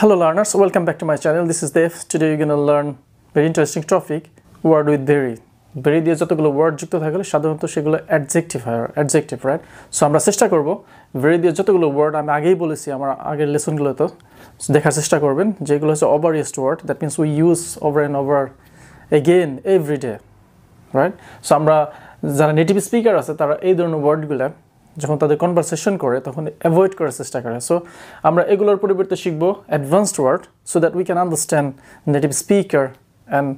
Hello learners, welcome back to my channel. This is Dev. Today you're gonna learn very interesting topic, word with very. Very দিয়ে যতগুলো word যুক্ত থাকলে সাধারণত সেগুলো adjective হয়, adjective, right? So আমরা চেষ্টা করব very দিয়ে যতগুলো ওয়ার্ড আমি আগেই বলেছি আমার আগের লেসনগুলোতে দেখার চেষ্টা করবেন যেগুলো হচ্ছে overused word, that means we use over and over again every day, right? So আমরা যারা নেটিভ স্পিকার আছে তারা এই ধরনের ওয়ার্ডগুলো যখন তাদের কনভারসেশন করে তখন অ্যাভয়েড করার চেষ্টা করে। সো আমরা এগুলোর পরিবর্তে শিখব advanced word so that we can understand native speaker and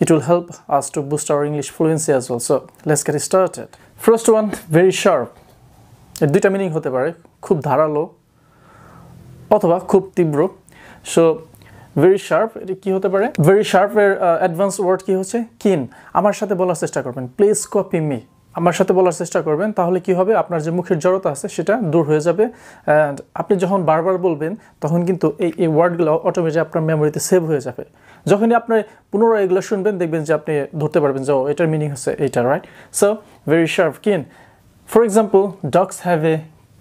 it will help us to boost our English fluency as well. So let's get started. First one, very sharp. এর দুইটা meaning হতে পারে, খুব ধারালো অথবা খুব তীব্র। সো very sharp এটা কি হতে পারে? Very sharp এর অ্যাডভান্স ওয়ার্ড কি হচ্ছে? keen। আমার সাথে বলার চেষ্টা করবেন, প্লিজ কপি মি। আমার সাথে বলার চেষ্টা করবেন, তাহলে কি হবে? আপনার যে মুখের জড়তা আছে সেটা দূর হয়ে যাবে অ্যান্ড আপনি যখন বারবার বলবেন তখন কিন্তু এই ওয়ার্ডগুলো অটোমেটিক আপনার মেমোরিতে সেভ হয়ে যাবে। যখনই আপনি পুনরায় এগুলো শুনবেন দেখবেন যে আপনি ধরতে পারবেন যে এটার মিনিং হচ্ছে এইটা, রাইট? সো ভেরি শার্প, কিন। For example, dogs have a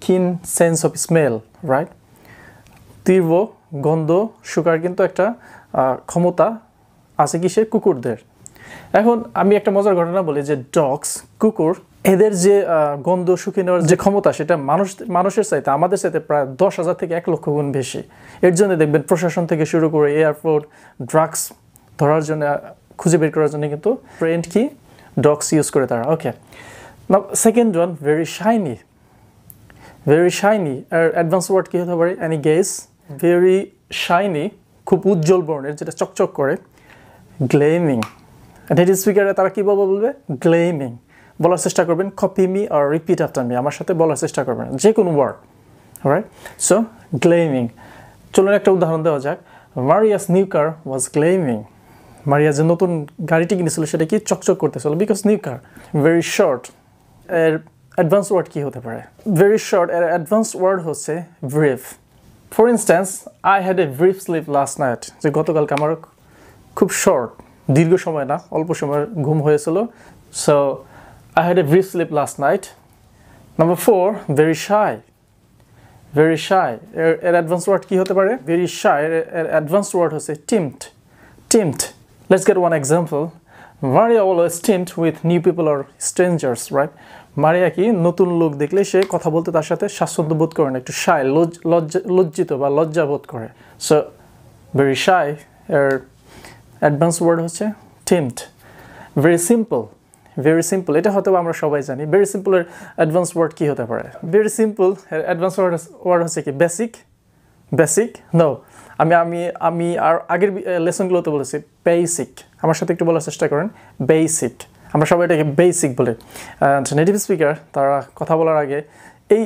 কিন সেন্স অফ স্মেল, রাইট? তীব্র গন্ধ শুকার কিন্তু একটা ক্ষমতা আছে কিসে? কুকুরদের। এখন আমি একটা মজার ঘটনা বলি যে ডগস, কুকুর, এদের যে গন্ধ শুকিয়ে নেওয়ার যে ক্ষমতা সেটা মানুষের চাইতে আমাদের চাইতে প্রায় 10,000 থেকে 1 লক্ষ গুণ বেশি। এর জন্য দেখবেন প্রশাসন থেকে শুরু করে এয়ারপোর্ট, ড্রাগস ধরার জন্য, খুঁজে বের করার জন্য কিন্তু ট্রেন্ড কি ডগস ইউজ করে তারা। Okay, now second one, very shiny. Very shiny এর অ্যাডভান্স ওয়ার্ড কি হতে পারে? Any guess? ভেরি শাইনি খুব উজ্জ্বল বর্ণের, যেটা চকচক করে, গ্লেমিং। নেটিভ স্পিকারে তারা কী বলবে? গ্লেমিং। বলার চেষ্টা করবেন কপি মি আর রিপিট আফটার মি, আমার সাথে বলার চেষ্টা করবেন যে কোনো ওয়ার্ড, রাইট? সো গ্লেমিং। চলুন একটা উদাহরণ দেওয়া যাক। মারিয়াস নিউ কার ওয়াজ গ্লেমিং। মারিয়া যে নতুন গাড়িটি কিনেছিল সেটা কি চকচক করতেছিল, because new car. Very short এর অ্যাডভান্স ওয়ার্ড কী হতে পারে? ভেরি শর্ট এর অ্যাডভান্স ওয়ার্ড হচ্ছে brief. For instance, I had a brief sleep last night. যে গতকালকে আমার খুব শর্ট, দীর্ঘ সময় না, অল্প সময় ঘুম হয়েছিল। So I had a brief sleep last night. Number 4, very shy. Very shy. এর অ্যাডভান্স ওয়ার্ড কি হতে পারে? Very shy এর অ্যাডভান্স ওয়ার্ড হচ্ছে timid. Timid. Let's get one example. Maria always timid with new people or strangers, right? মারিয়া কি নতুন লোক দেখলে সে কথা বলতে তার সাথে স্বাচ্ছন্দ্য বোধ করে না, একটু shy, লজ্জিত বা লজ্জা বোধ করে। So very shy এর অ্যাডভান্স ওয়ার্ড হচ্ছে timid. Very simple. Very simple, এটা হয়তো আমরা সবাই জানি। ভেরি সিম্পলের অ্যাডভান্স ওয়ার্ড কী হতে পারে? ভেরি সিম্পল অ্যাডভান্স ওয়ার্ড হচ্ছে কি? বেসিক। বেসিক নো, আমি আর আগের লেসনগুলোতে বলেছি বেসিক। আমার সাথে একটু বলার চেষ্টা করেন, বেসিক। আমরা সবাই এটাকে বেসিক বলে। অ্যান্ড নেটিভ স্পিকার তারা কথা বলার আগে এই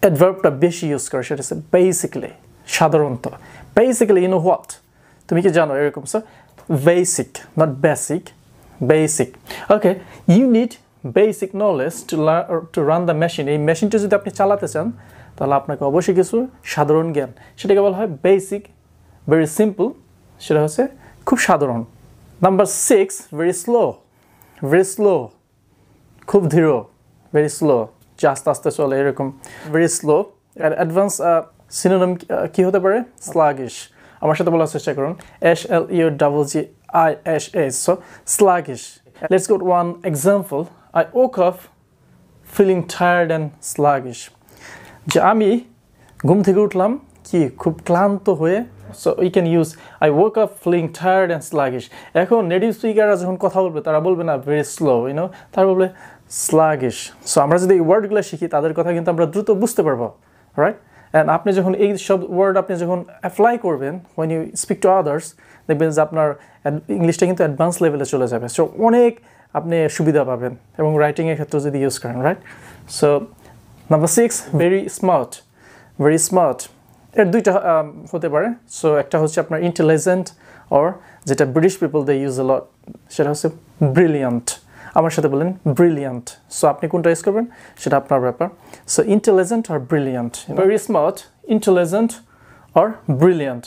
অ্যাডভার্বটা বেশি ইউজ করে, সেটা হচ্ছে বেসিকলি, সাধারণত। বেসিক্যালি ইউ নো হোয়াট, তুমি কি জানো, এরকম। So basic, not basic, basic. Okay, you need basic knowledge to run the machine. এই মেশিনটা যদি আপনি চালাতে চান তাহলে আপনাকে অবশ্যই কিছু সাধারণ জ্ঞান, সেটাকে বলা হয় বেসিক। ভেরি সিম্পল সেটা হচ্ছে খুব সাধারণ। Number 6, very slow. Very slow, খুব ধীর, ভেরি স্লো, যে আস্তে আস্তে চলে এরকম। ভেরি স্লো আর অ্যাডভান্স সিনোনিম কি হতে পারে? স্লাগিশ। আমার সাথে বলার চেষ্টা করুন, SLUGGISH, so sluggish. Let's go to one example. I woke up feeling tired and sluggish. যে আমি ঘুম থেকে উঠলাম কি খুব ক্লান্ত হয়ে। So you can use I woke up feeling tired and sluggish. এখন নেটিভ স্পিকাররা যখন কথা বলবে তারা বলবে না very slow, you know, তারা বলবে sluggish. So আমরা যদি এই ওয়ার্ডগুলো শিখি তাদের কথা কিন্তু আমরা দ্রুত বুঝতে পারবো, রাইট? অ্যান্ড আপনি যখন এই সব ওয়ার্ড আপনি যখন অ্যাপ্লাই করবেন when you speak to others, দেখবেন যে আপনার ইংলিশটা কিন্তু অ্যাডভান্স লেভেলে চলে যাবে। সো অনেক আপনি সুবিধা পাবেন এবং রাইটিংয়ের ক্ষেত্রে যদি ইউজ করেন, right? So number 6, very smart. Very smart এর দুইটা হতে পারে। সো একটা হচ্ছে আপনার ইন্টেলিজেন্ট, অর যেটা British people they use a lot, সেটা হচ্ছে ব্রিলিয়ান্ট। আমার সাথে বলেন ব্রিলিয়ান্ট। সো আপনি কোনটা ইউজ করবেন সেটা আপনার ব্যাপার। সো ইন্টেলিজেন্ট আর brilliant, very smart, intelligent or brilliant.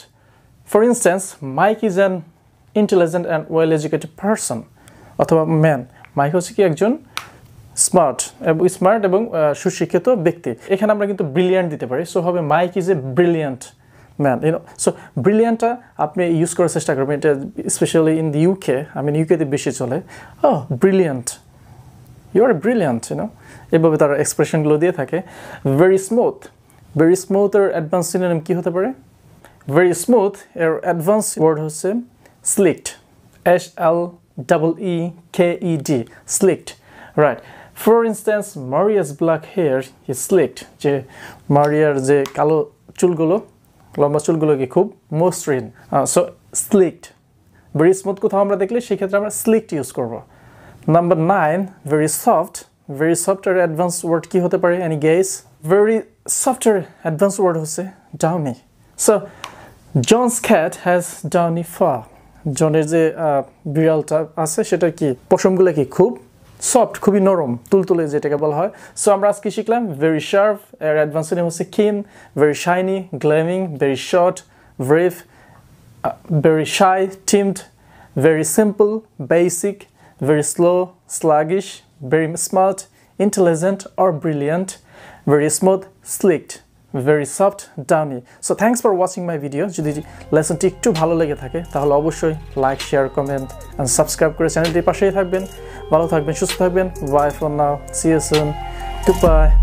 For instance, Mike is an intelligent and well educated person, অথবা ম্যান। মাইক হচ্ছে কি একজন স্মার্ট এবং সুশিক্ষিত ব্যক্তি। এখানে আমরা কিন্তু ব্রিলিয়ান্ট দিতে পারি। সো হবে Mike is a brilliant man so ব্রিলিয়ান্টটা আপনি ইউজ করার চেষ্টা করবেন এটা স্পেশালি ইন দি ইউকে ইউকেতে বেশি চলে ব্রিলিয়ান্ট ইউ আর ব্রিলিয়ান্ট এভাবে তারা এক্সপ্রেশনগুলো দিয়ে থাকে ভেরি স্মুথ এর অ্যাডভান্স সিনোনিম কি হতে পারে ভেরি স্মুথ এর অ্যাডভান্স ওয়ার্ড হচ্ছে স্লিকড SLEEKED slicked right for instance Maria's black hair is slicked যে মারিয়ার যে কালো চুলগুলো লম্বা চুলগুলো কি খুব মসৃণ সো slicked very smooth কোথাও আমরা দেখলে সেই ক্ষেত্রে আমরা slicked ইউজ করব নাম্বার 9 very soft এর অ্যাডভান্স ওয়ার্ড কি হতে পারে any guess very soft এর অ্যাডভান্স ওয়ার্ড হচ্ছে downy so John's cat has downy fur জনের যে বিড়ালটা আছে সেটা কি পশমগুলো কি খুব সফট খুবই নরম তুলতুলে যেটাকে বলা হয় সো আমরা আজকে শিখলাম ভেরি শার্প এর অ্যাডভান্স নেম হচ্ছে keen very shiny gleaming very short brief very shy timid very simple basic very slow sluggish very smart intelligent or brilliant very smooth sleek very soft downy so thanks for watching my video যদি লেসনটি একটু ভালো লেগে থাকে তাহলে অবশ্যই like share comment and subscribe করে চ্যানেলটির পাশেই থাকবেন ভালো থাকবেন সুস্থ থাকবেন bye for now see you soon goodbye